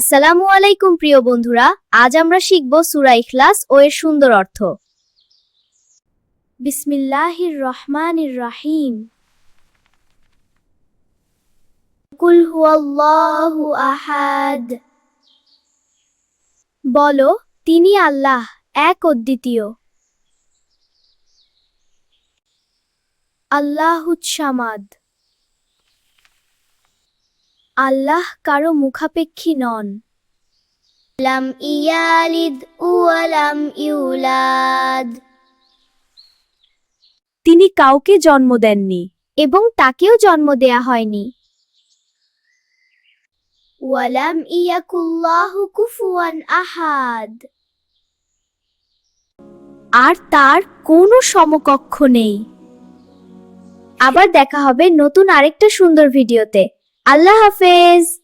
আসসালামু আলাইকুম প্রিয় বন্ধুরা, আজ আমরা শিখব সূরা ইখলাস ও এর সুন্দর অর্থ। বিসমিল্লাহির রহমানির রহিম। কুল হুয়াল্লাহু আহাদ। বলো, তিনি আল্লাহ, এক অদ্বিতীয়। আল্লাহুস সামাদ। আল্লাহ কারো মুখাপেক্ষী নন। লাম ইয়ালিদ ওয়া লাম ইউলাদ। তিনি কাউকে জন্ম দেননি এবং তাকেও জন্ম দেয়া হয়নি। ওয়ালাম ইয়াকুল্লাহু কুফুয়ান আহাদ। আর তার কোনো সমকক্ষ নেই। আবার দেখা হবে নতুন আরেকটা সুন্দর ভিডিওতে। আল্লাহ হাফেজ।